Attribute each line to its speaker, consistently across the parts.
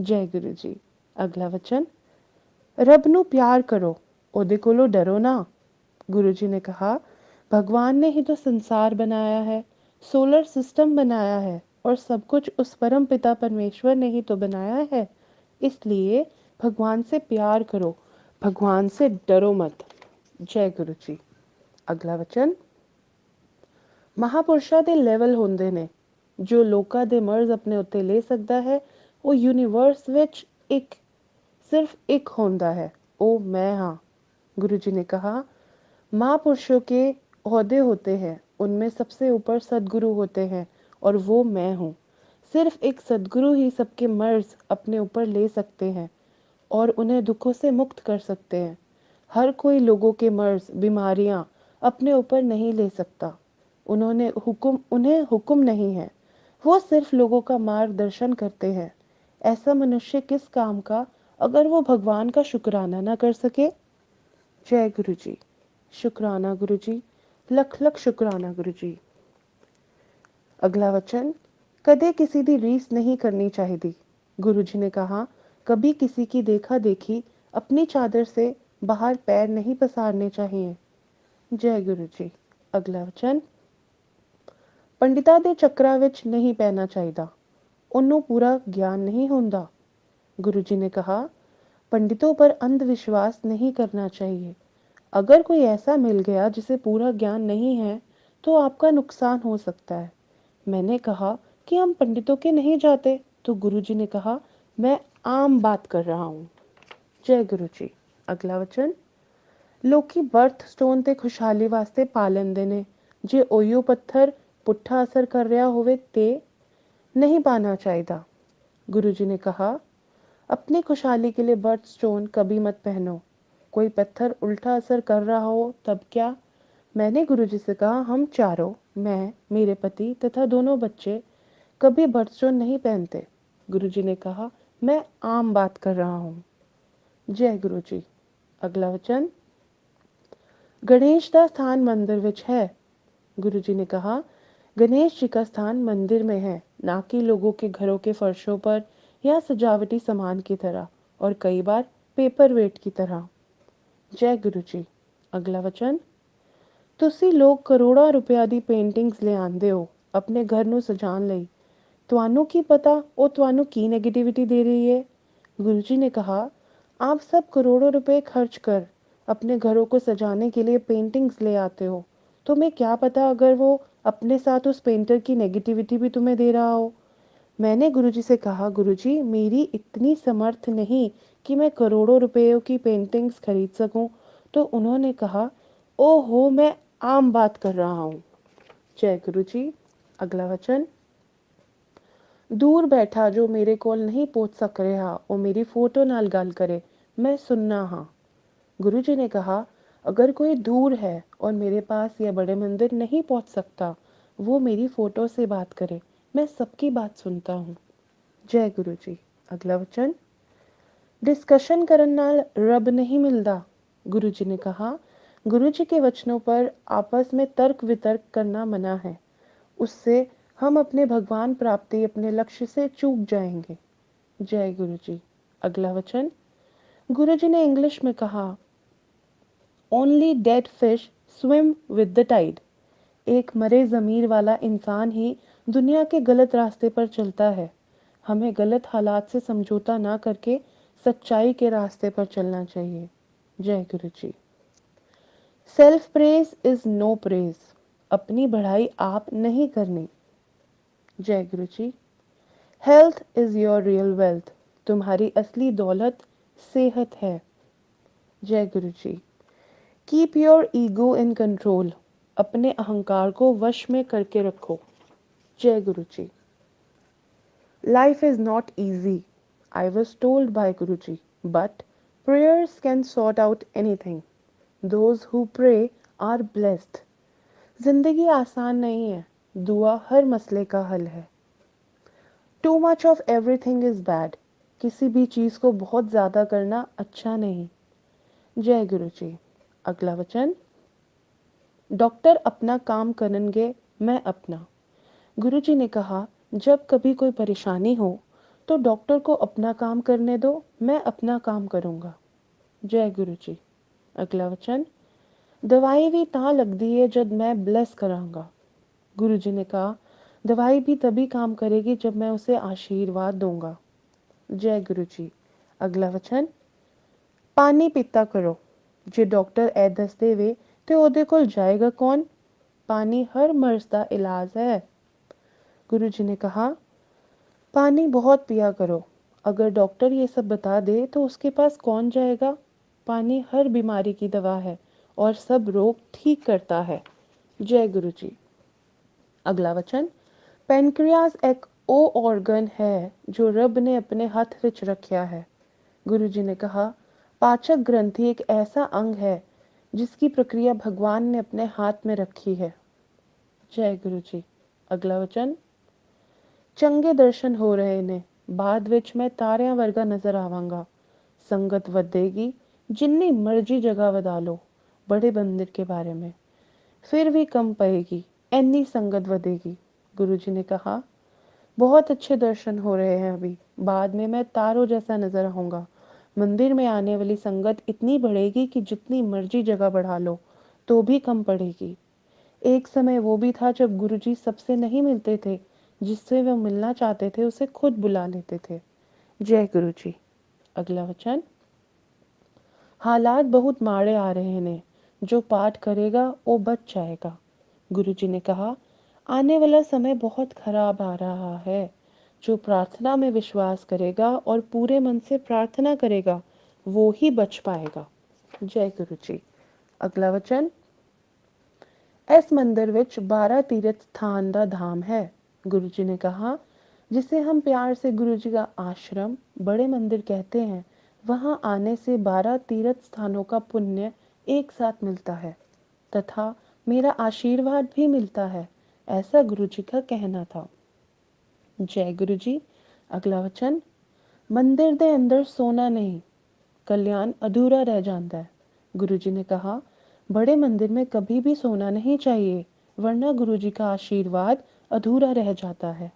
Speaker 1: जय गुरु जी। अगला वचन, रब नू प्यार करो, ओदे कोलों डरो ना। गुरु जी ने कहा, भगवान ने ही तो संसार बनाया है, सोलर सिस्टम बनाया है और सब कुछ उस परम पिता परमेश्वर ने ही तो बनाया है। इसलिए भगवान से प्यार करो, भगवान से डरो मत। जय गुरु जी। अगला वचन, महापुरुषां दे लेवल होंदे ने, जो लोकां दे मर्ज अपने उत्ते ले सकदा है, ਉਹ यूनिवर्स विच एक सिर्फ एक होंदा है, ओ मैं हाँ। गुरु जी ने कहा, महापुरुषों के ओहदे होते हैं, उनमें सबसे ऊपर सदगुरु होते हैं और वो मैं हूँ। सिर्फ एक सदगुरु ही सबके मर्ज अपने ऊपर ले सकते हैं और उन्हें दुखों से मुक्त कर सकते हैं। हर कोई लोगों के मर्ज, बीमारियां अपने ऊपर नहीं ले सकता। उन्हें हुक्म नहीं है, वो सिर्फ लोगों का मार्गदर्शन करते हैं। ऐसा मनुष्य किस काम का अगर वो भगवान का शुक्राना ना कर सके। जय गुरु जी। शुक्राना गुरु जी, लख लख शुक्राना गुरु जी। अगला वचन, कदे किसी दी रीस नहीं करनी चाहिए। गुरु जी ने कहा, कभी किसी की देखा देखी अपनी चादर से बाहर पैर नहीं पसारने चाहिए। जय गुरु जी। अगला वचन, पंडिता दे चक्रा विच नहीं पैना चाहिए, उन्हों पूरा ज्ञान नहीं होंदा। गुरु जी ने कहा, पंडितों पर अंधविश्वास नहीं करना चाहिए। अगर कोई ऐसा मिल गया जिसे पूरा ज्ञान नहीं है तो आपका नुकसान हो सकता है। मैंने कहा कि हम पंडितों के नहीं जाते, तो गुरु जी ने कहा, मैं आम बात कर रहा हूँ। जय गुरु जी। अगला वचन, लोकी बर्थ स्टोन ते खुशहाली वास्ते पा लेंदे ने, जे ओयो पत्थर पुट्ठा असर कर रहा होवे ते नहीं पाना चाहिए। गुरु जी ने कहा, अपनी खुशहाली के लिए बर्थ स्टोन कभी मत पहनो। कोई पत्थर उल्टा असर कर रहा हो तब क्या। मैंने गुरुजी से कहा, हम चारों, मैं, मेरे पति तथा दोनों बच्चे कभी बर्थस्टोन नहीं पहनते। गुरुजी ने कहा, मैं आम बात कर रहा हूँ। जय गुरु जी। अगला वचन, गणेश का स्थान मंदिर विच है। गुरुजी ने कहा, गणेश जी का स्थान मंदिर में है, ना कि लोगों के घरों के फर्शों पर या सजावटी सामान की तरह और कई बार पेपर वेट की तरह। जय गुरु जी। अगला वचन, ਤੁਸੀਂ ਲੋਕ ਕਰੋੜਾਂ ਰੁਪਇਆ ਦੀ ਪੇਂਟਿੰਗਸ ਲਿਆਉਂਦੇ ਹੋ ਆਪਣੇ घर ਨੂੰ सजाने ਲਈ, ਤੁਹਾਨੂੰ ਕੀ पता वो ਤੁਹਾਨੂੰ की नेगेटिविटी दे रही है। गुरुजी ने कहा, आप सब करोड़ों रुपए खर्च कर अपने घरों को सजाने के लिए पेंटिंग्स ले आते हो, तुम्हें क्या पता अगर वो अपने साथ उस पेंटर की नेगेटिविटी भी तुम्हें दे रहा हो। मैंने गुरुजी से कहा, गुरुजी मेरी इतनी समर्थ नहीं कि मैं करोड़ों रुपयों की पेंटिंग्स खरीद सकूं। तो उन्होंने कहा, ओहो, मैं आम बात कर रहा हूँ। जय गुरु जी। अगला वचन, दूर बैठा जो मेरे कोल नहीं पहुंच सक रहा वो मेरी फोटो नाल गल करे, मैं सुनना हाँ। गुरु जी ने कहा, अगर कोई दूर है और मेरे पास या बड़े मंदिर नहीं पहुंच सकता, वो मेरी फोटो से बात करे, मैं सबकी बात सुनता हूँ। जय गुरु जी। अगला वचन, डिस्कशन करन नाल रब नहीं मिलता। गुरु जी ने कहा, गुरु जी के वचनों पर आपस में तर्क वितर्क करना मना है, उससे हम अपने भगवान प्राप्ति, अपने लक्ष्य से चूक जाएंगे। जय गुरु जी। अगला वचन, गुरु जी ने इंग्लिश में कहा, only dead fish swim with the tide. एक मरे ज़मीर वाला इंसान ही दुनिया के गलत रास्ते पर चलता है। हमें गलत हालात से समझौता ना करके सच्चाई के रास्ते पर चलना चाहिए। जय गुरु जी। Self praise is no praise. अपनी बढ़ाई आप नहीं करनी। जय गुरु जी। Health is your real wealth. तुम्हारी असली दौलत सेहत है। जय गुरु जी। Keep your ego in control. अपने अहंकार को वश में करके रखो। जय गुरु जी। Life is not easy, I was told by Guruji, but prayers can sort out anything. Those who pray are blessed. जिंदगी आसान नहीं है, दुआ हर मसले का हल है। Too much of everything is bad. किसी भी चीज को बहुत ज्यादा करना अच्छा नहीं। जय गुरु जी। अगला वचन, डॉक्टर अपना काम करेंगे, मैं अपना। गुरुजी ने कहा, जब कभी कोई परेशानी हो तो डॉक्टर को अपना काम करने दो, मैं अपना काम करूँगा। जय गुरु जी। अगला वचन, दवाई भी ता लगदी है जब मैं ब्लेस करांगा। गुरु जी ने कहा, दवाई भी तभी काम करेगी जब मैं उसे आशीर्वाद दूंगा। जय गुरु जी। अगला वचन, पानी पीता करो। जे डॉक्टर ए दस देवे ते ओदे कोल जाएगा कौन? पानी हर मर्ज का इलाज है। गुरु जी ने कहा, पानी बहुत पिया करो। अगर डॉक्टर ये सब बता दे तो उसके पास कौन जाएगा? पानी हर बीमारी की दवा है और सब रोग ठीक करता है। जय गुरु जी। अगला वचन, पेनक्रियास एक ओ ऑर्गन है जो रब ने अपने हाथ विच रखा है। गुरु जी ने कहा, पाचक ग्रंथि एक ऐसा अंग है जिसकी प्रक्रिया भगवान ने अपने हाथ में रखी है। जय गुरु जी। अगला वचन, चंगे दर्शन हो रहे ने, बाद विच मैं तारियां वर्गा नजर आवांगा। संगत वधेगी, जिन्नी मर्जी जगह वधा लो बड़े मंदिर के बारे में, फिर भी कम पड़ेगी, ऐनी संगत वधेगी। गुरु जी ने कहा, बहुत अच्छे दर्शन हो रहे हैं अभी, बाद में मैं तारों जैसा नजर आऊंगा। मंदिर में आने वाली संगत इतनी बढ़ेगी कि जितनी मर्जी जगह बढ़ा लो तो भी कम पड़ेगी। एक समय वो भी था जब गुरुजी सबसे नहीं मिलते थे, जिससे वे मिलना चाहते थे उसे खुद बुला लेते थे। जय गुरुजी। अगला वचन, हालात बहुत माड़े आ रहे ने, जो पाठ करेगा वो बच जाएगा। गुरुजी ने कहा, आने वाला समय बहुत खराब आ रहा है। जो प्रार्थना में विश्वास करेगा और पूरे मन से प्रार्थना करेगा वो ही बच पाएगा। जय गुरुजी। अगला वचन, इस मंदिर विच 12 तीर्थ स्थान का धाम है। गुरु जी ने कहा, जिसे हम प्यार से गुरु जी का आश्रम बड़े मंदिर कहते हैं, वहां आने से 12 तीर्थ स्थानों का पुण्य एक साथ मिलता है तथा मेरा आशीर्वाद भी मिलता है, ऐसा गुरु जी का कहना था। जय गुरु जी। अगला वचन, मंदिर दे अंदर सोना नहीं, कल्याण अधूरा रह जाता है। गुरु जी ने कहा, बड़े मंदिर में कभी भी सोना नहीं चाहिए, वरना गुरु जी का आशीर्वाद अधूरा रह जाता है।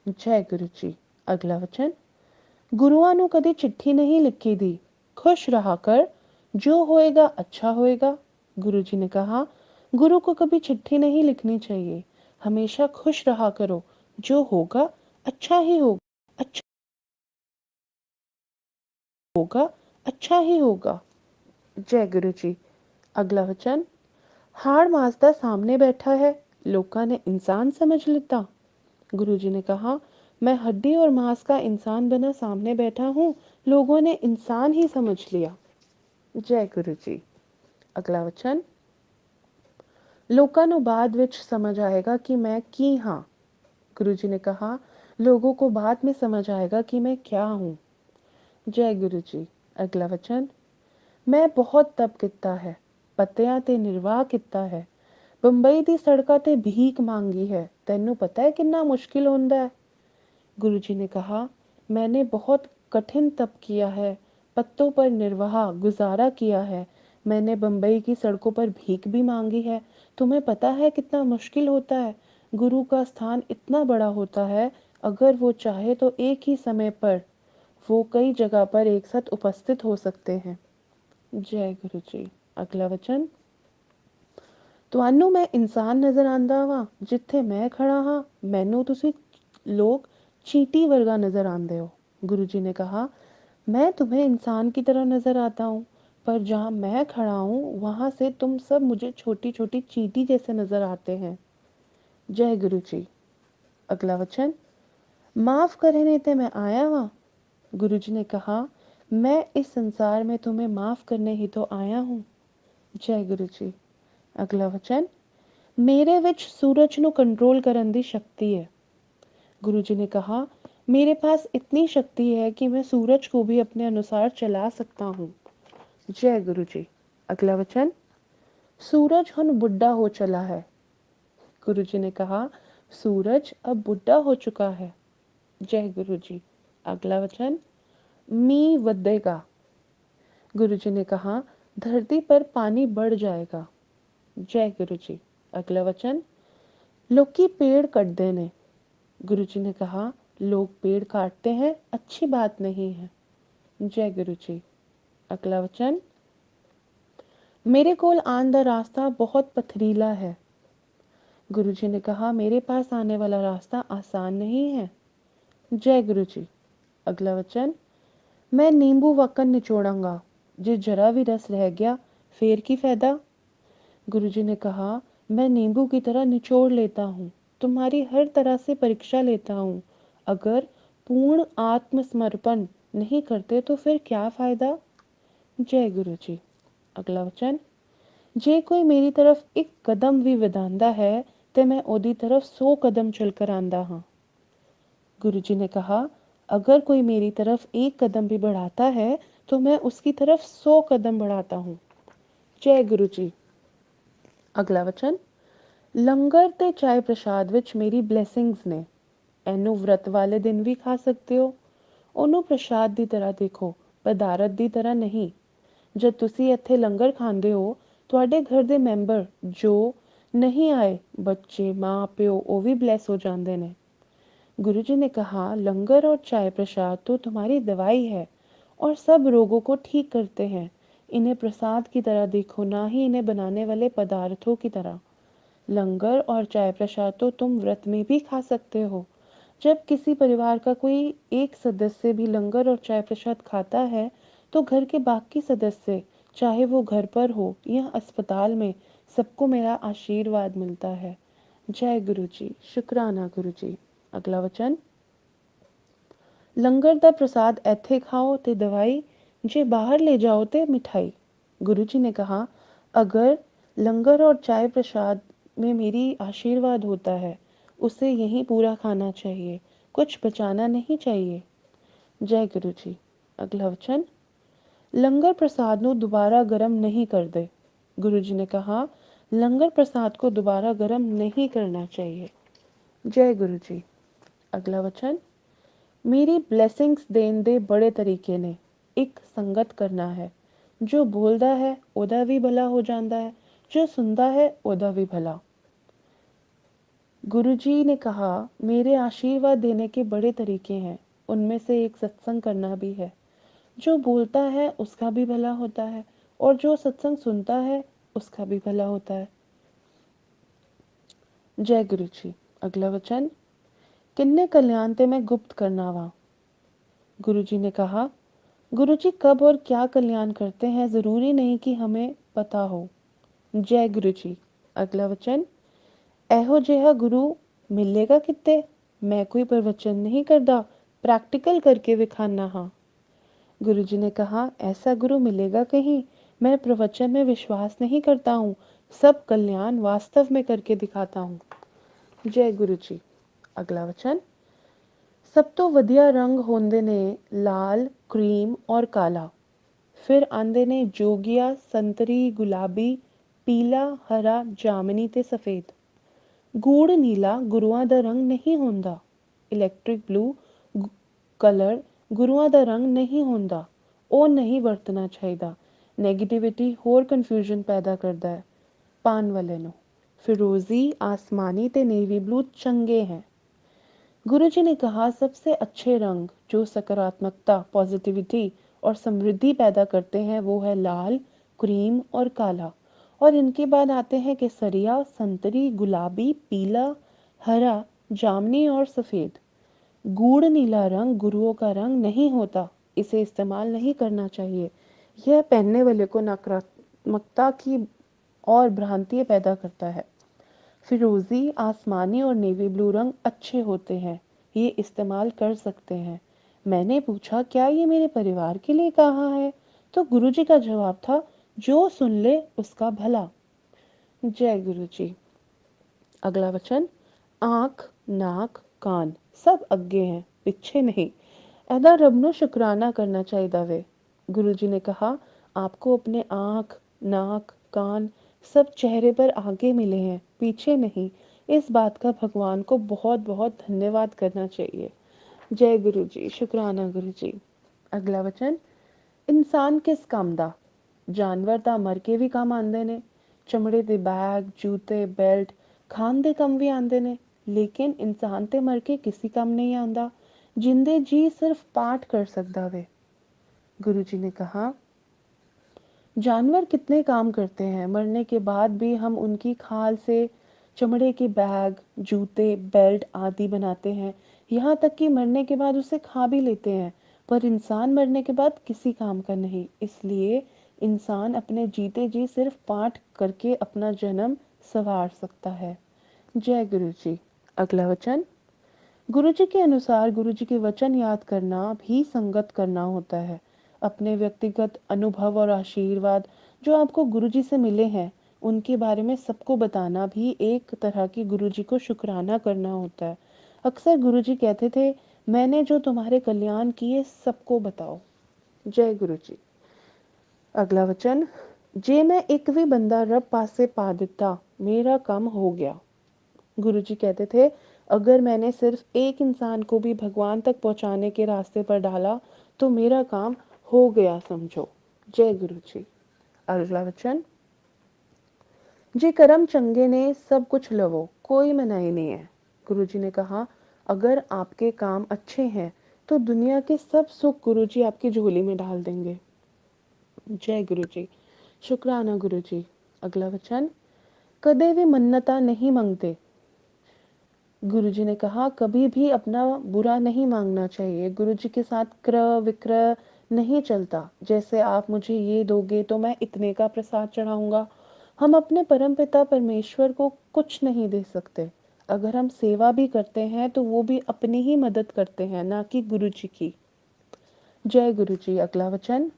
Speaker 1: जय गुरु जी। अगला वचन, गुरुआ नु कभी चिट्ठी नहीं लिखी दी, खुश रहा कर, जो होएगा अच्छा होएगा। गुरु जी ने कहा, गुरु को कभी चिट्ठी नहीं लिखनी चाहिए, हमेशा खुश रहा करो, जो होगा अच्छा ही होगा, अच्छा होगा, अच्छा ही होगा। जय गुरु जी। अगला वचन, हाड़ माजदा सामने बैठा है, लोका ने इंसान समझ लेता। गुरु जी ने कहा, मैं हड्डी और मांस का इंसान बना सामने बैठा हूँ, लोगों ने इंसान ही समझ लिया। जय गुरु जी। अगला वचन, लोका नु बाद विच समझ आएगा कि मैं की हाँ। गुरु जी ने कहा, लोगों को बाद में समझ आएगा कि मैं क्या हूँ। जय गुरु जी। अगला वचन, मैं बहुत तप किता है, पत्तियां ते निर्वाह किता है, बंबई दी सड़कों ते भीख मांगी है, तेनू पता है कितना मुश्किल होंदा है। गुरु जी ने कहा, मैंने बहुत कठिन तप किया है, पत्तों पर निर्वाह गुजारा किया है, मैंने बंबई की सड़कों पर भीख भी मांगी है। तुम्हें पता है कितना मुश्किल होता है? गुरु का स्थान इतना बड़ा होता है, अगर वो चाहे तो एक ही समय पर वो कई जगह पर एक साथ उपस्थित हो सकते हैं। जय गुरु जी। अगला वचन, ਤੁਹਾਨੂੰ मैं इंसान नजर आंदा वा, जिथे मैं खड़ा हाँ मैनू तुसी लोग चींटी वर्गा नजर आंदे हो। गुरु जी ने कहा, मैं तुम्हें इंसान की तरह नजर आता हूँ, पर जहाँ मैं खड़ा हूँ वहां से तुम सब मुझे छोटी छोटी चींटी जैसे नजर आते हैं। जय गुरु जी। अगला वचन, माफ करने ते मैं आया वहाँ। गुरु जी ने कहा, मैं इस संसार में तुम्हें माफ करने ही तो आया हूँ। जय गुरु जी। अगला वचन, मेरे विच सूरज नु कंट्रोल करने की शक्ति है। गुरु जी ने कहा, मेरे पास इतनी शक्ति है कि मैं सूरज को भी अपने अनुसार चला सकता हूँ। जय गुरु जी। अगला वचन, सूरज हुन बुढ़ा हो चला है। गुरु जी ने कहा, सूरज अब बुढ़ा हो चुका है। जय गुरु जी। अगला वचन, मी वधेगा। गुरु जी ने कहा, धरती पर पानी बढ़ जाएगा। जय गुरु जी। अगला वचन, लोकी पेड़ कटते ने। गुरु जी ने कहा, लोग पेड़ काटते हैं, अच्छी बात नहीं है। जय गुरु जी। अगला वचन, मेरे कोल आन दा रास्ता बहुत पथरीला है। गुरुजी ने कहा, मेरे पास आने वाला रास्ता आसान नहीं है। जय गुरु जी। अगला वचन, मैं नींबू वक्कन निचोड़ूंगा, जे जरा भी रस रह गया फेर की फायदा। गुरुजी ने कहा, मैं नींबू की तरह निचोड़ लेता हूँ, तुम्हारी हर तरह से परीक्षा लेता हूँ। अगर पूर्ण आत्मसमर्पण नहीं करते तो फिर क्या फायदा। जय गुरु जी। अगला वचन, जे कोई मेरी तरफ एक कदम भी ਵਧਾਂਦਾ है ते मैं ओदी तरफ 100 कदम चलकर आंदा हाँ। गुरुजी ने कहा, अगर कोई मेरी तरफ एक कदम भी बढ़ाता है तो मैं उसकी तरफ 100 कदम बढ़ाता हूँ। जय गुरु जी। अगला वचन, ਲੰਗਰ ਤੇ ਚਾय ਪ੍ਰਸ਼ਾਦ ਵਿੱਚ ਮੇਰੀ ਬਲੇਸਿੰਗਸ ਨੇ। ਇਹਨੂੰ व्रत ਵਾਲੇ ਦਿਨ ਵੀ ਖਾ ਸਕਦੇ ਹੋ। ਉਹਨੂੰ ਪ੍ਰਸ਼ਾਦ ਦੀ ਤਰ੍ਹਾਂ ਦੇਖੋ, ਪਦਾਰਥ ਦੀ ਤਰ੍ਹਾਂ ਨਹੀਂ। ਜਦ ਤੁਸੀਂ ਇੱਥੇ ਲੰਗਰ ਖਾਂਦੇ ਹੋ, ਤੁਹਾਡੇ ਘਰ ਦੇ ਮੈਂਬਰ ਜੋ नहीं आए, बच्चे, माँ प्यो, वो भी ब्लेस हो जाते हैं। गुरुजी ने कहा, लंगर और चाय प्रसाद तो तुम्हारी दवाई है और सब रोगों को ठीक करते हैं। इन्हें प्रसाद की तरह देखो, ना ही इन्हें बनाने वाले पदार्थों की तरह। लंगर और चाय प्रसाद तो तुम व्रत में भी खा सकते हो। जब किसी परिवार का कोई एक सदस्य भी लंगर और चाय प्रसाद खाता है तो घर के बाकी सदस्य, चाहे वो घर पर हो या अस्पताल में, सबको मेरा आशीर्वाद मिलता है। जय गुरु जी। शुक्राना गुरु जी। अगला वचन, लंगर दा प्रसाद ऐथे खाओ ते दवाई, जे बाहर ले जाओ ते मिठाई। गुरु जी ने कहा, अगर लंगर और चाय प्रसाद में मेरी आशीर्वाद होता है, उसे यहीं पूरा खाना चाहिए, कुछ बचाना नहीं चाहिए। जय गुरु जी। अगला वचन, लंगर प्रसाद ਨੂੰ दोबारा गर्म नहीं कर दे। गुरु जी ने कहा, लंगर प्रसाद को दोबारा गर्म नहीं करना चाहिए। जय गुरु जी। अगला वचन, मेरी ब्लेसिंग्स देन दे बड़े तरीके ने। एक संगत करना है, जो बोलता है ओदा भी भला हो जाता है, जो सुनता है ओदा भी भला। गुरुजी ने कहा, मेरे आशीर्वाद देने के बड़े तरीके हैं, उनमें से एक सत्संग करना भी है। जो बोलता है उसका भी भला होता है और जो सत्संग सुनता है उसका भी भला होता है। जय गुरु जी। अगला वचन, किन्ने कल्याण ते मैं गुप्त करना वा। गुरु जी ने कहा, गुरु जी कब और क्या कल्याण करते हैं जरूरी नहीं कि हमें पता हो। जय गुरु जी। अगला वचन, एहो जिहा गुरु मिलेगा कित्ते। मैं कोई प्रवचन नहीं करता, प्रैक्टिकल करके विखाना हाँ। गुरु जी ने कहा, ऐसा गुरु मिलेगा कहीं। मैं प्रवचन में विश्वास नहीं करता हूँ, सब कल्याण वास्तव में करके दिखाता हूँ। जय गुरु जी। अगला वचन, सब तो वधिया रंग होंदे ने लाल, क्रीम और काला। फिर आंदे ने जोगिया, संतरी, गुलाबी, पीला, हरा, जामनी ते सफेद। गूढ़ नीला गुरुआं दा रंग नहीं होंदा। इलैक्ट्रिक ब्लू कलर गुरुआं दा रंग नहीं होंदा, ਉਹ नहीं ਵਰਤਣਾ ਚਾਹੀਦਾ। ਨੈਗੇਟਿਵਿਟੀ ਹੋਰ ਕਨਫਿਊਜ਼ਨ ਪੈਦਾ ਕਰਦਾ ਹੈ। ਪਾਣ ਵਾਲੇ ਨੂੰ फिरोजी, आसमानी ते नेवी ब्लू चंगे हैं। गुरु जी ने कहा, सबसे अच्छे रंग जो सकारात्मकता, पॉजिटिविटी और समृद्धि पैदा करते हैं वो है लाल, क्रीम और काला। और इनके बाद आते हैं केसरिया, संतरी, गुलाबी, पीला, हरा, जामनी और सफ़ेद। गूढ़ नीला रंग गुरुओं का रंग नहीं होता, इसे इस्तेमाल नहीं करना चाहिए। यह पहनने वाले को नकारात्मकता की और भ्रांतियाँ पैदा करता है। फिरोजी, आसमानी और नेवी ब्लू रंग अच्छे होते हैं, ये इस्तेमाल कर सकते हैं। मैंने पूछा, क्या ये मेरे परिवार के लिए कहा है? तो गुरुजी का जवाब था, जो सुन ले उसका भला। जय गुरु जी। अगला वचन, आँख, नाक, कान सब अगे हैं, पिछे नहीं। ऐदा रब ਨੂੰ शुक्राना करना चाहिए वे। गुरुजी ने कहा, आपको अपने आँख, नाक, कान सब चेहरे पर आगे मिले हैं, पीछे नहीं। इस बात का भगवान को बहुत बहुत धन्यवाद करना चाहिए। जय गुरु जी। शुक्राना गुरु जी। अगला वचन, इंसान किस काम दा। जानवर ਤਾਂ ਮਰ ਕੇ ਵੀ ਕੰਮ ਆਉਂਦੇ ਨੇ। ਚਮੜੇ ਦੇ ਬੈਗ, ਜੂਤੇ, ਬੈਲਟ ਖਾਣ ਦੇ ਕੰਮ ਵੀ ਆਉਂਦੇ ਨੇ। ਲੇਕਿਨ ਇਨਸਾਨ ਤੇ ਮਰ ਕੇ ਕਿਸੇ ਕੰਮ ਨਹੀਂ ਆਉਂਦਾ। जिंदे जी सिर्फ पाठ कर सकदा वे। गुरुजी ने कहा, जानवर कितने काम करते हैं, मरने के बाद भी हम उनकी खाल से चमड़े के बैग, जूते, बेल्ट आदि बनाते हैं। यहाँ तक कि मरने के बाद उसे खा भी लेते हैं। पर इंसान मरने के बाद किसी काम का नहीं। इसलिए इंसान अपने जीते जी सिर्फ पाठ करके अपना जन्म संवार सकता है। जय गुरु जी। अगला वचन। गुरुजी के अनुसार गुरुजी के वचन याद करना भी संगत करना होता है। अपने व्यक्तिगत अनुभव और आशीर्वाद जो आपको गुरुजी से मिले हैं, उनके बारे में सबको बताना भी एक तरह की गुरुजी को शुक्राना करना होता है। अक्सर गुरुजी कहते थे, मैंने जो तुम्हारे कल्याण किए सबको बताओ। जय गुरुजी। अगला वचन। जे मैं एक भी बंदा रब पासे पा दिता, मेरा काम हो गया। गुरुजी कहते थे, अगर मैंने सिर्फ एक इंसान को भी भगवान तक पहुंचाने के रास्ते पर डाला तो मेरा काम हो गया समझो। जय गुरु जी। अगला वचन। जे कर्म चंगे ने सब कुछ लवो, कोई मनाही नहीं है। गुरुजी ने कहा, अगर आपके काम अच्छे हैं तो दुनिया के सब सुख गुरुजी आपकी झोली में डाल देंगे। जय गुरु जी। शुक्राना गुरु जी। अगला वचन। कदे भी मन्नता नहीं मांगते। गुरुजी ने कहा, कभी भी अपना बुरा नहीं मांगना चाहिए। गुरुजी के साथ क्रय विक्रय नहीं चलता। जैसे आप मुझे ये दोगे तो मैं इतने का प्रसाद चढ़ाऊंगा। हम अपने परमपिता परमेश्वर को कुछ नहीं दे सकते। अगर हम सेवा भी करते हैं तो वो भी अपनी ही मदद करते हैं, ना कि गुरुजी की। जय गुरुजी। अगला वचन।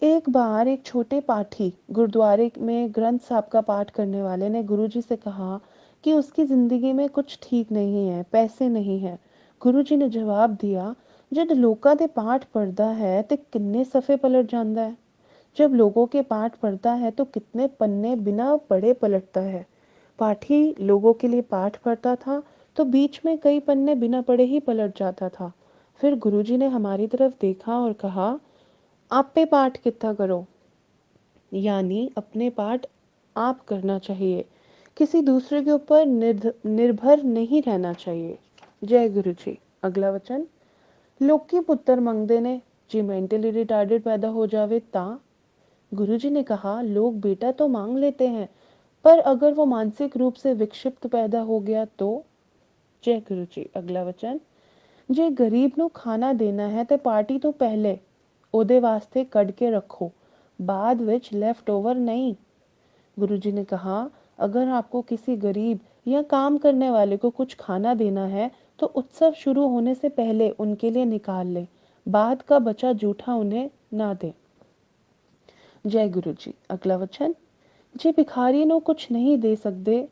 Speaker 1: एक बार एक छोटे पाठी गुरुद्वारे में ग्रंथ साहब का पाठ करने वाले ने गुरुजी से कहा कि उसकी जिंदगी में कुछ ठीक नहीं है, पैसे नहीं है। गुरुजी ने जवाब दिया, जब लोका दे पाठ पढ़दा है तो किन्ने सफ़े पलट जांदा है। जब लोगों के पाठ पढ़ता है तो कितने पन्ने बिना पढ़े पलटता है। पाठी लोगों के लिए पाठ पढ़ता था तो बीच में कई पन्ने बिना पढ़े ही पलट जाता था। फिर गुरुजी ने हमारी तरफ देखा और कहा, आपे पाठ कितना करो, यानी अपने पाठ आप करना चाहिए। किसी दूसरे के ऊपर निर्भर नहीं रहना चाहिए। जय गुरु जी। अगला वचन। लोकी पुत्र मंगदे ने, जी मेंटली रिटार्डेड पैदा हो जावे ता। गुरु जी ने कहा, लोग बेटा तो मांग लेते हैं, पर अगर वो मानसिक रूप से विक्षिप्त पैदा हो गया तो। जय गुरु जी। अगला वचन। जे गरीब नु खाना देना है तो पार्टी तो पहले ओदे वास्ते कड के रखो, बाद विच लेफ्ट ओवर नहीं। गुरुजी ने कहा, अगर आपको किसी गरीब या काम करने वाले को कुछ खाना देना है तो उत्सव शुरू होने से पहले उनके लिए निकाल ले, बाद का बचा जूठा उन्हें ना दे। जय गुरु जी। अगला वचन। जे भिखारी नो कुछ नहीं दे सकते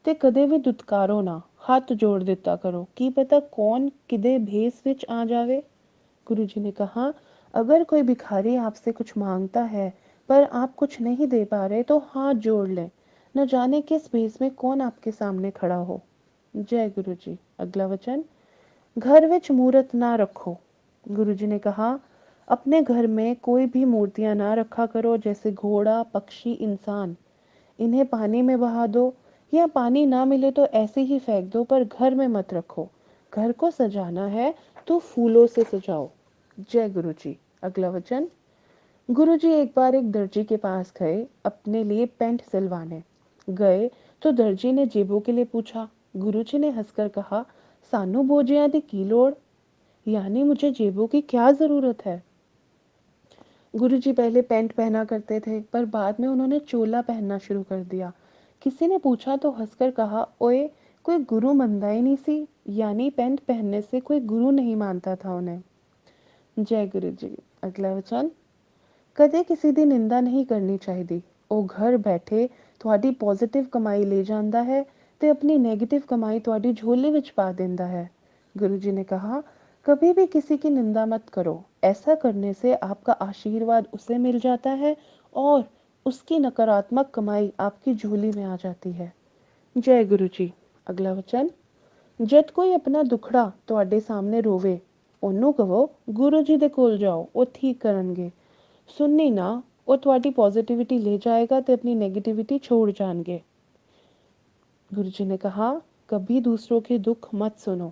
Speaker 1: ते कदे भी दुत्कारो ना, हाथ जोड़ देता करो, की पता कौन किदे भेस विच आ जावे। गुरुजी ने कहा, अगर कोई भिखारी आपसे कुछ मांगता है पर आप कुछ नहीं दे पा रहे तो हाथ जोड़ लें, न जाने किस भेस में कौन आपके सामने खड़ा हो। जय गुरु जी। अगला वचन। घर विच मूर्त ना रखो। गुरुजी ने कहा, अपने घर में कोई भी मूर्तियां ना रखा करो, जैसे घोड़ा, पक्षी, इंसान। इन्हें पानी में बहा दो या पानी ना मिले तो ऐसे ही फेंक दो, पर घर में मत रखो। घर को सजाना है तो फूलों से सजाओ। जय गुरु जी। अगला वचन। गुरु जी एक बार एक दर्जी के पास गए अपने लिए पैंट सिलवाने। गए तो दर्जी ने जेबों के लिए पूछा। गुरु जी ने हंसकर कहा, सानू बोझिया दी की लोड़, यानी मुझे जेबों की क्या जरूरत है। गुरुजी पहले पैंट पहना करते थे पर बाद में उन्होंने चोला पहनना शुरू कर दिया। किसी ने पूछा तो हंसकर कहा, ओए कोई गुरु मनदा ही नहीं सी, यानी पैंट पहनने से कोई गुरु नहीं मानता था उन्हें। जय गुरु जी। अगला वचन। कदे किसी दी निंदा नहीं करनी चाहिए। ਉਹ घर बैठे ਤੁਹਾਡੀ पॉजिटिव कमाई ले जाता है ते अपनी नेगेटिव कमाई ਤੁਹਾਡੀ झोली विच पा देता है। गुरुजी ने कहा, कभी भी किसी की निंदा मत करो, ऐसा करने से आपका आशीर्वाद उसे मिल जाता है और उसकी नकारात्मक कमाई आपकी झोली में आ जाती है। जय गुरु जी। अगला वचन। जद कोई अपना दुखड़ा ਤੁਹਾਡੇ सामने रोवे, ਉਹਨੂੰ ਕਹੋ गुरु जी दे कोल जाओ, ਉਹ ठीक करनगे। सुननी ना, वो ਤੁਹਾਡੀ पॉजिटिविटी ले जाएगा तो अपनी नेगेटिविटी छोड़ जाएंगे। गुरुजी ने कहा, कभी दूसरों के दुख मत सुनो,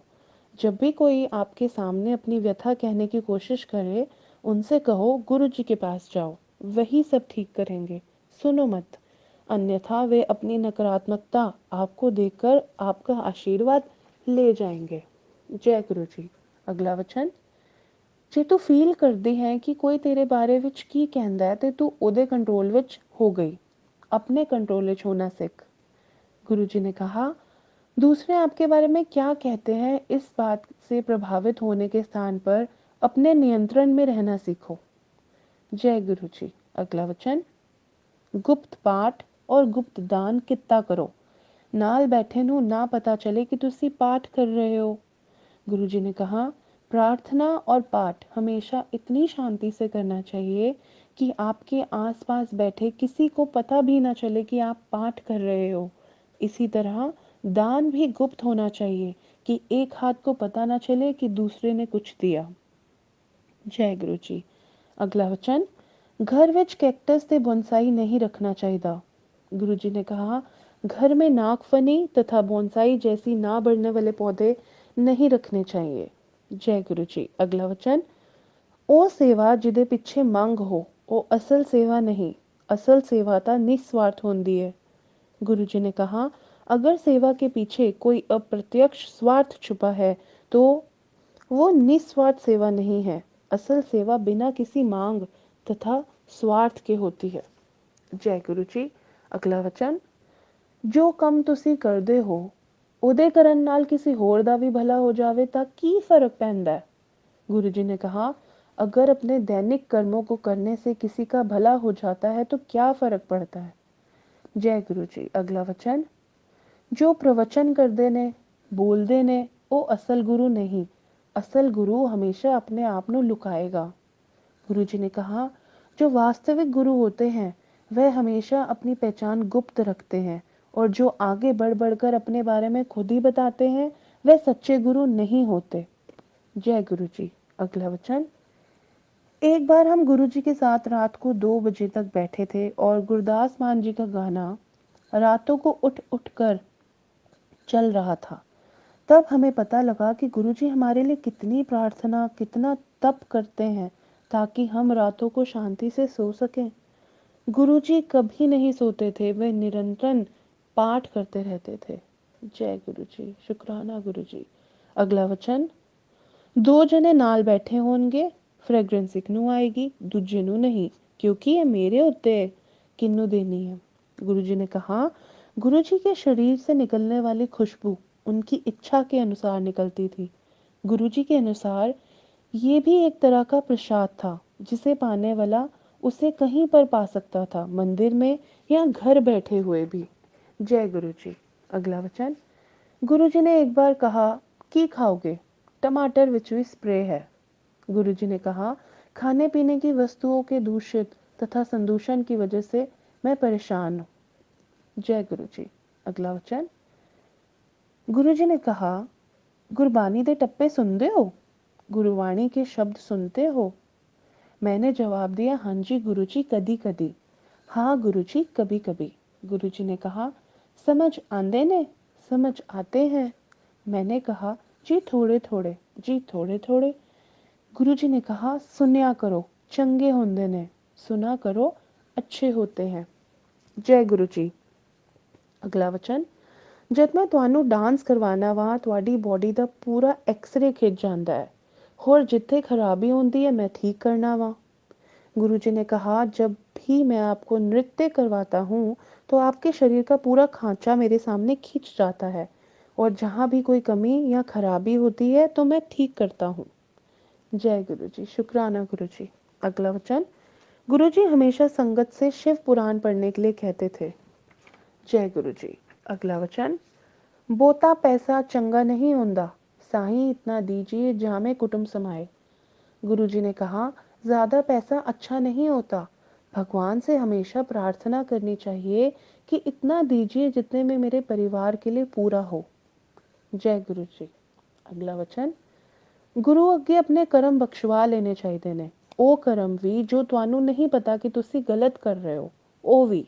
Speaker 1: जब भी कोई आपके सामने अपनी व्यथा कहने की कोशिश करे, उनसे कहो गुरु जी के पास जाओ, वही सब ठीक करेंगे, सुनो मत। अन्यथा वे अपनी नकारात्मकता आपको देकर आपका आशीर्वाद ले जाएंगे। जय गुरु जी। अगला वचन। ਜੇ ਤੂੰ ਫੀਲ ਕਰਦੀ ਹੈ ਕਿ ਕੋਈ ਤੇਰੇ ਬਾਰੇ ਵਿੱਚ ਕੀ ਕਹਿੰਦਾ ਹੈ ਤੇ ਤੂੰ ਉਹਦੇ कंट्रोल ਵਿੱਚ हो गई, अपने कंट्रोल ਵਿੱਚ होना सीख। गुरु जी ने कहा, दूसरे आपके बारे में क्या कहते हैं इस बात से प्रभावित होने के स्थान पर अपने नियंत्रण में रहना सीखो। जय गुरु जी। अगला वचन। गुप्त पाठ और गुप्त दान कितना करो, नाल बैठे ਨੂੰ ना पता चले कि तुसी पाठ कर रहे हो। गुरु जी ने कहा, प्रार्थना और पाठ हमेशा इतनी शांति से करना चाहिए कि आपके आसपास बैठे किसी को पता भी ना चले कि आप पाठ कर रहे हो। इसी तरह दान भी गुप्त होना चाहिए कि एक हाथ को पता ना चले कि दूसरे ने कुछ दिया। जय गुरु जी। अगला वचन। घर विच कैक्टस ते बोनसाई नहीं रखना चाहिए। गुरु जी ने कहा, घर में नागफनी तथा बोनसाई जैसी ना बढ़ने वाले पौधे नहीं रखने चाहिए। जय गुरु जी। अगला वचन। ओ सेवा जिदे पिछे मंग हो, ओ असल सेवा नहीं, असल सेवा ता निस्वार्थ होंदी है। गुरु जी ने कहा, अगर सेवा के पीछे कोई अप्रत्यक्ष स्वार्थ छुपा है तो वो निस्वार्थ सेवा नहीं है। असल सेवा बिना किसी मांग तथा स्वार्थ के होती है। जय गुरु जी। अगला वचन। जो कम तुसी करदे हो ਉਹਦੇ ਕਰਨ ਨਾਲ किसी होर दा भी भला हो जावे ता की फर्क पैंदा है। गुरु जी ने कहा, अगर अपने दैनिक कर्मों को करने से किसी का भला हो जाता है तो क्या फर्क पड़ता है। जय गुरु जी। अगला वचन। जो प्रवचन करते ने बोलते ने वो असल गुरु नहीं, असल गुरु हमेशा अपने आप को लुकाएगा। गुरु जी ने कहा, जो वास्तविक गुरु होते हैं वह हमेशा अपनी पहचान गुप्त रखते हैं और जो आगे बढ़ बढ़कर अपने बारे में खुद ही बताते हैं वह सच्चे गुरु नहीं होते। जय गुरु जी। अगला वचन। एक बार हम गुरु जी के साथ रात को 2 बजे तक बैठे थे और गुरदास मान जी का गाना रातों को उठ उठ कर चल रहा था। तब हमें पता लगा कि गुरु जी हमारे लिए कितनी प्रार्थना, कितना तप करते हैं ताकि हम रातों को शांति से सो सकें। गुरु जी कभी नहीं सोते थे, वे निरंतर पाठ करते रहते थे। जय गुरु जी। शुक्राना गुरु जी। अगला वचन। दो जने नाल बैठे होंगे, फ्रेगरेंस एक नू आएगी, दूजे नू नहीं, क्योंकि ये मेरे उत्ते किन्नू देनी है। गुरु जी ने कहा, गुरु जी के शरीर से निकलने वाली खुशबू उनकी इच्छा के अनुसार निकलती थी। गुरु जी के अनुसार ये भी एक तरह का प्रसाद था जिसे पाने वाला उसे कहीं पर पा सकता था, मंदिर में या घर बैठे हुए भी। जय गुरु जी। अगला वचन। गुरु जी ने एक बार कहा, की खाओगे, टमाटर विच भी स्प्रे है। गुरु जी ने कहा, खाने पीने की वस्तुओं के दूषित तथा संदूषण की वजह से मैं परेशान हूँ। जय गुरु जी। अगला वचन। गुरु जी ने कहा, गुरबानी दे टप्पे सुनते हो, गुरुवाणी के शब्द सुनते हो। मैंने जवाब दिया, हाँ जी गुरु जी, कदी कदी। हाँ गुरु जी, कभी कभी। गुरु जी ने कहा, समझ आंदे ने, समझ आते हैं। मैंने कहा, जी थोड़े थोड़े, जी थोड़े थोड़े। गुरु जी ने कहा, सुनिया करो, चंगे होंदे ने, सुना करो, अच्छे होते हैं। जय गुरु जी। अगला वचन। जब मैं ਤੁਹਾਨੂੰ डांस करवाना ਵਾ ਤੁਹਾਡੀ बॉडी ਦਾ पूरा एक्सरे खिंच जाता है और जिथे खराबी होती है मैं ठीक करना वा। गुरु जी ने कहा, जब भी मैं आपको नृत्य करवाता हूँ तो आपके शरीर का पूरा खांचा मेरे सामने खिंच जाता है और जहाँ भी कोई कमी या खराबी होती है तो मैं ठीक करता हूँ। जय गुरु जी। शुक्राना गुरु जी। अगला वचन। गुरु जी हमेशा संगत से शिव पुराण पढ़ने के लिए कहते थे। जय गुरु जी। अगला वचन। बोता पैसा चंगा नहीं होंदा, साईं इतना दीजिए जहाँ में कुटुंब समाए। गुरु जी ने कहा, ज्यादा पैसा अच्छा नहीं होता, भगवान से हमेशा प्रार्थना करनी चाहिए कि इतना दीजिए जितने में मेरे परिवार के लिए पूरा हो। जय गुरु जी। अगला वचन। गुरु अगे अपने कर्म बख्शवा लेने चाहिए ने, ओ कर्म भी जो ਤੁਹਾਨੂੰ नहीं पता कि तुसी गलत कर रहे हो, ओ भी।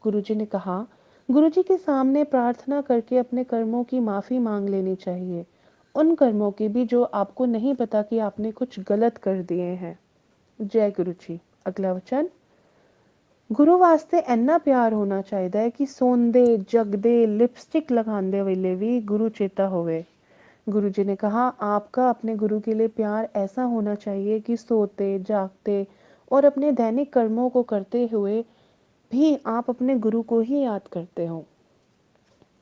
Speaker 1: गुरु जी ने कहा, गुरु जी के सामने प्रार्थना करके अपने कर्मों की माफ़ी मांग लेनी चाहिए उन कर्मों की भी जो आपको नहीं पता कि आपने कुछ गलत कर दिए हैं। जय गुरु जी। अगला वचन, गुरु वास्ते इन्ना प्यार होना चाहिए कि सोंदे जगदे लिपस्टिक लगांदे वेले भी गुरु चेता होवे। गुरु जी ने कहा आपका अपने गुरु के लिए प्यार ऐसा होना चाहिए कि सोते जागते और अपने दैनिक कर्मों को करते हुए भी आप अपने गुरु को ही याद करते हो।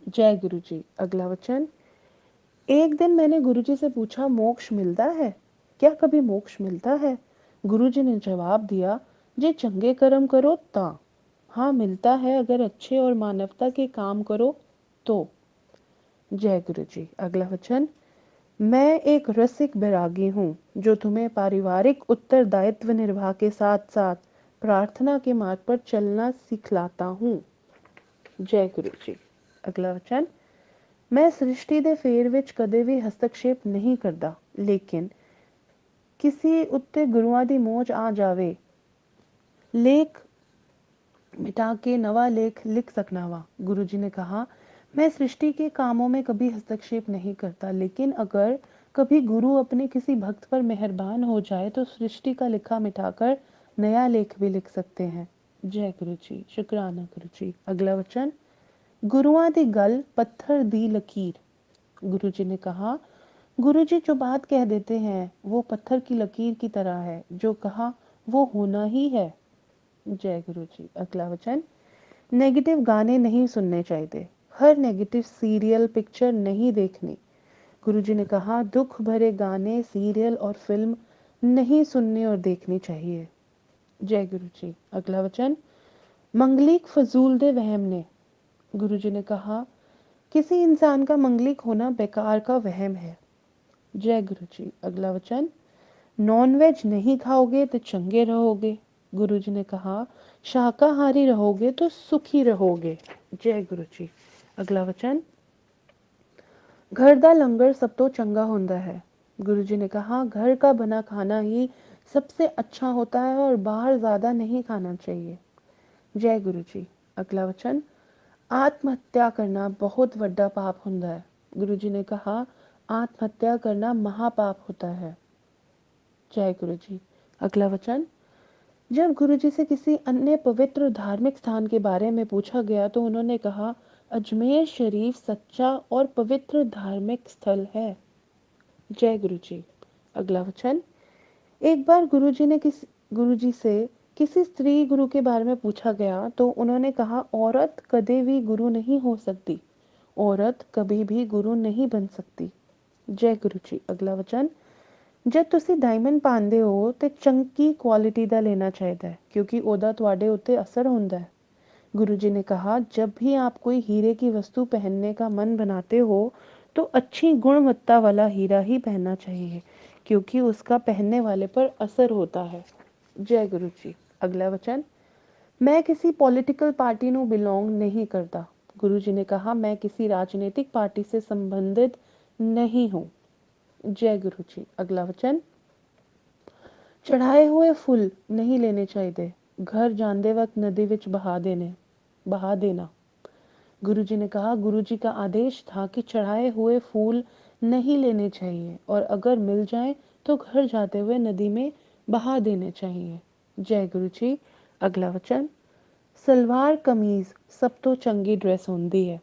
Speaker 1: जय गुरु जी। अगला वचन, एक दिन मैंने गुरुजी से पूछा मोक्ष मिलता है, क्या कभी मोक्ष मिलता है? गुरुजी ने जवाब दिया, जे चंगे कर्म करो ता। हाँ मिलता है, अगर अच्छे और मानवता के काम करो तो। जय गुरु जी। अगला वचन, मैं एक रसिक बैरागी हूँ जो तुम्हें पारिवारिक उत्तरदायित्व निर्वाह के साथ साथ प्रार्थना के मार्ग पर चलना सिखलाता हूँ। जय गुरु जी। अगला वचन, मैं सृष्टि दे फेर विच कदे भी हस्तक्षेप नहीं करता, लेकिन किसी उत्ते गुरुआं दी मौज आ जावे लेख मिटा के नवा लेख लिख सकना वा। गुरुजी ने कहा मैं सृष्टि के कामों में कभी हस्तक्षेप नहीं करता, लेकिन अगर कभी गुरु अपने किसी भक्त पर मेहरबान हो जाए तो सृष्टि का लिखा मिटाकर नया लेख भी लिख सकते हैं। जय गुरु जी। शुक्राना गुरु जी। अगला वचन, गुरुआं दी गल पत्थर दी लकीर। गुरुजी ने कहा गुरुजी जो बात कह देते हैं वो पत्थर की लकीर की तरह है, जो कहा वो होना ही है। जय गुरु जी। अगला वचन, नेगेटिव गाने नहीं सुनने चाहिए, हर नेगेटिव सीरियल पिक्चर नहीं देखनी। गुरुजी ने कहा दुख भरे गाने सीरियल और फिल्म नहीं सुनने और देखनी चाहिए। जय गुरु जी। अगला वचन, मंगलिक फजूल दे वहम ने। गुरुजी ने कहा किसी इंसान का मंगलिक होना बेकार का वहम है। जय गुरु जी। अगला वचन, नॉन वेज नहीं खाओगे तो चंगे रहोगे। गुरुजी ने कहा शाकाहारी रहोगे तो सुखी रहोगे। जय गुरु जी। अगला वचन, घर दा लंगर सब तो चंगा होता है। गुरुजी ने कहा घर का बना खाना ही सबसे अच्छा होता है और बाहर ज्यादा नहीं खाना चाहिए। जय गुरु जी। अगला वचन, आत्महत्या करना बहुत बड़ा पाप होता है। गुरुजी ने कहा आत्महत्या करना महापाप होता है। जय गुरु जी। अगला वचन, जब गुरुजी से किसी अन्य पवित्र धार्मिक स्थान के बारे में पूछा गया तो उन्होंने कहा अजमेर शरीफ सच्चा और पवित्र धार्मिक स्थल है। जय गुरु जी। अगला वचन, एक बार गुरुजी से किसी स्त्री गुरु के बारे में पूछा गया तो उन्होंने कहा औरत कभी भी गुरु नहीं हो सकती, औरत कभी भी गुरु नहीं बन सकती। जय गुरु जी। अगला वचन, जब ਤੁਸੀਂ डायमंड पांदे हो तो चंकी क्वालिटी का लेना चाहिए क्योंकि ओदा ਤੁਹਾਡੇ ਉੱਤੇ असर ਹੁੰਦਾ है। गुरुजी ने कहा जब भी आप कोई हीरे की वस्तु पहनने का मन बनाते हो तो अच्छी गुणवत्ता वाला हीरा ही पहनना चाहिए क्योंकि उसका पहनने वाले पर असर होता है। जय गुरु जी। अगला वचन, मैं किसी पॉलिटिकल पार्टी ਨੂੰ बिलोंग नहीं करता। गुरुजी ने कहा मैं किसी राजनीतिक पार्टी से संबंधित नहीं हूँ। जय गुरु जी। अगला वचन, चढ़ाए हुए फूल नहीं लेने चाहिए, घर जाते वक्त नदी विच बहा देना। गुरुजी ने कहा गुरुजी का आदेश था कि चढ़ाए हुए फूल नहीं लेने चाहिए और अगर मिल जाए तो घर जाते हुए नदी में बहा देने चाहिए। जय गुरु जी। अगला वचन, सलवार कमीज सब तो चंगी ड्रेस होती है।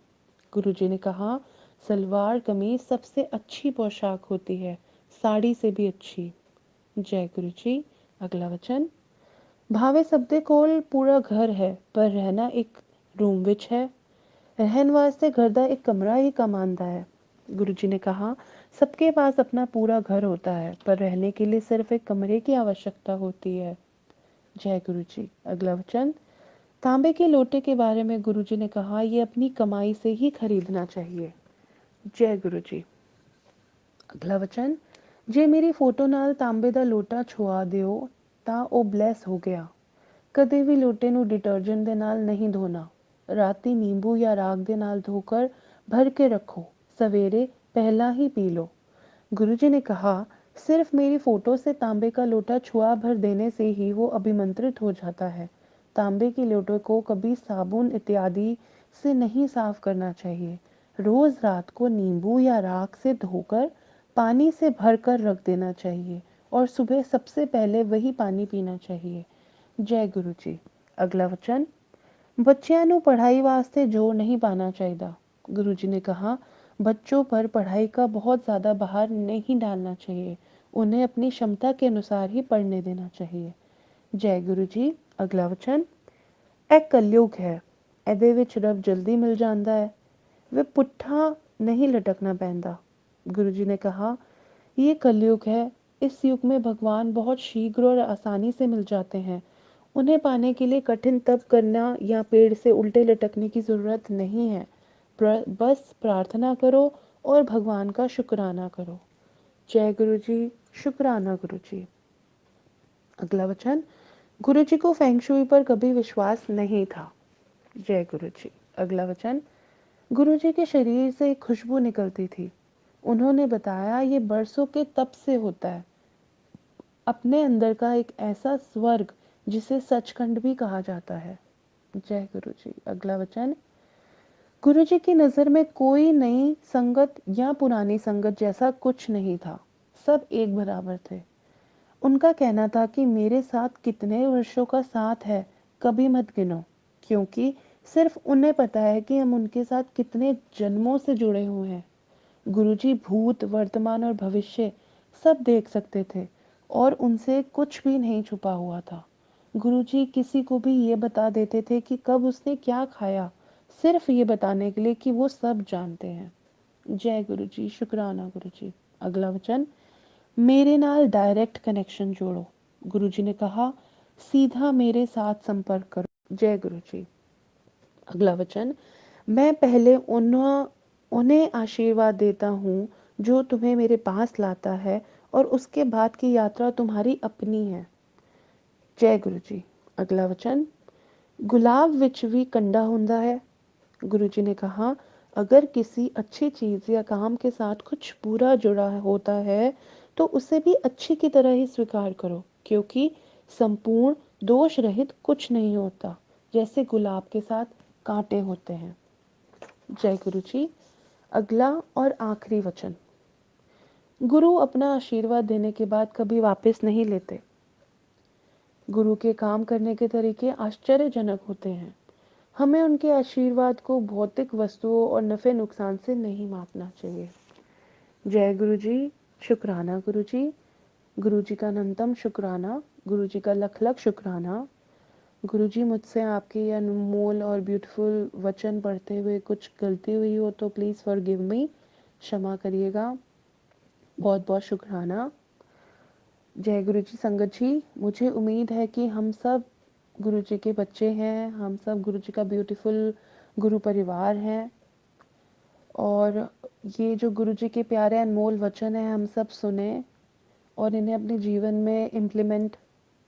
Speaker 1: गुरुजी ने कहा सलवार कमीज सबसे अच्छी पोशाक होती है, साड़ी से भी अच्छी। जय गुरु जी। अगला वचन, भावे सबदे कोल पूरा घर है पर रहना एक रूम विच है, रहन वास्ते घर दा एक कमरा ही कम आंदा है। गुरुजी ने कहा सबके पास अपना पूरा घर होता है पर रहने के लिए सिर्फ एक कमरे की आवश्यकता होती है। जय गुरु जी। अगला वचन, तांबे के लोटे के बारे में गुरुजी ने कहा ये अपनी कमाई से ही खरीदना चाहिए। जय गुरु जी। अगला वचन, जे मेरी फोटो नाल तांबे दा लोटा छुआ दिओ ਤਾਂ ਉਹ ਬਲੈਸ ਹੋ ਗਿਆ। ਕਦੇ ਵੀ ਲੋਟੇ ਨੂੰ ਡਿਟਰਜੈਂਟ ਦੇ ਨਾਲ नहीं धोना, राती नींबू या राग ਦੇ ਨਾਲ धोकर भर के रखो, सवेरे पहला ही पी लो। गुरुजी ने कहा सिर्फ मेरी फोटो से तांबे का लोटा छुआ भर देने से ही वो अभिमंत्रित हो जाता है। तांबे की लोटे को कभी साबुन इत्यादि से नहीं साफ करना चाहिए, रोज रात को नींबू या राख से धोकर पानी से भरकर रख देना चाहिए और सुबह सबसे पहले वही पानी पीना चाहिए। जय गुरु जी। अगला वचन, बच्चों ਨੂੰ पढ़ाई वास्ते जोर नहीं पाना चाहिए। गुरु जी ने कहा, बच्चों पर पढ़ाई का बहुत ज़्यादा भार नहीं डालना चाहिए, उन्हें अपनी क्षमता के अनुसार ही पढ़ने देना चाहिए। जय गुरु जी। अगला वचन, ਇਹ कलयुग है, ਇਹਦੇ ਵਿੱਚ ਰੱਬ जल्दी मिल जाता है, वे पुट्ठा नहीं लटकना पैंदा। गुरु जी ने कहा, ये कलयुग है, इस युग में भगवान बहुत शीघ्र और आसानी से मिल जाते हैं, उन्हें पाने के लिए कठिन तप करना या पेड़ से उल्टे लटकने की ज़रूरत नहीं है। बस प्रार्थना करो और भगवान का शुक्राना करो। जय गुरु जी। शुक्राना गुरु जी। अगला वचन, गुरु जी को फेंग शुई पर कभी विश्वास नहीं था। जय गुरु जी। अगला वचन, गुरु जी के शरीर से एक खुशबू निकलती थी, उन्होंने बताया ये बरसों के तप से होता है, अपने अंदर का एक ऐसा स्वर्ग जिसे सचखंड भी कहा जाता है। जय गुरु जी। अगला वचन, गुरु जी की नज़र में कोई नई संगत या पुरानी संगत जैसा कुछ नहीं था, सब एक बराबर थे। उनका कहना था कि मेरे साथ कितने वर्षों का साथ है कभी मत गिनो, क्योंकि सिर्फ उन्हें पता है कि हम उनके साथ कितने जन्मों से जुड़े हुए हैं। गुरुजी भूत, वर्तमान और भविष्य सब देख सकते थे और उनसे कुछ भी नहीं छुपा हुआ था। गुरुजी किसी को भी ये बता देते थे कि कब उसने क्या खाया, सिर्फ ये बताने के लिए कि वो सब जानते हैं। जय गुरुजी। शुक्राना गुरुजी। अगला वचन, मेरे नाल डायरेक्ट कनेक्शन जोड़ो। गुरुजी ने कहा, सीधा मेरे साथ संपर्क करो। जय गुरुजी। अगला वचन, मैं पहले उन्हें आशीर्वाद देता हूँ जो तुम्हें मेरे पास लाता है और उसके बाद की यात्रा तुम्हारी अपनी है। जय गुरु जी। अगला वचन, गुलाब विच भी कंडा हुंदा है। गुरु जी ने कहा, अगर किसी अच्छी चीज़ या काम के साथ कुछ बुरा जुड़ा होता है तो उसे भी अच्छी की तरह ही स्वीकार करो, क्योंकि संपूर्ण दोष रहित कुछ नहीं होता, जैसे गुलाब के साथ कांटे होते हैं। जय गुरु जी। अगला और आखिरी वचन, गुरु अपना आशीर्वाद देने के बाद कभी वापस नहीं लेते। गुरु के काम करने के तरीके आश्चर्यजनक होते हैं। हमें उनके आशीर्वाद को भौतिक वस्तुओं और नफे नुकसान से नहीं मापना चाहिए। जय गुरु जी। शुक्राना गुरु जी। गुरु जी का अनंतम शुक्राना, गुरु जी का लख लख शुक्राना। गुरु जी, मुझसे आपके ये अनमोल और ब्यूटीफुल वचन पढ़ते हुए कुछ गलती हुई हो तो प्लीज़ फॉरगिव मी, क्षमा करिएगा। बहुत बहुत शुक्राना। जय गुरु जी। संगत जी, मुझे उम्मीद है कि हम सब गुरु जी के बच्चे हैं, हम सब गुरु जी का ब्यूटीफुल गुरु परिवार हैं और ये जो गुरु जी के प्यारे अनमोल वचन हैं हम सब सुने और इन्हें अपने जीवन में इम्प्लीमेंट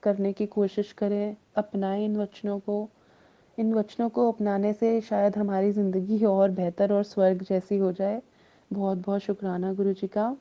Speaker 1: करने की कोशिश करें, अपनाएं इन वचनों को। इन वचनों को अपनाने से शायद हमारी ज़िंदगी और बेहतर और स्वर्ग जैसी हो जाए। बहुत बहुत शुक्राना गुरु जी का।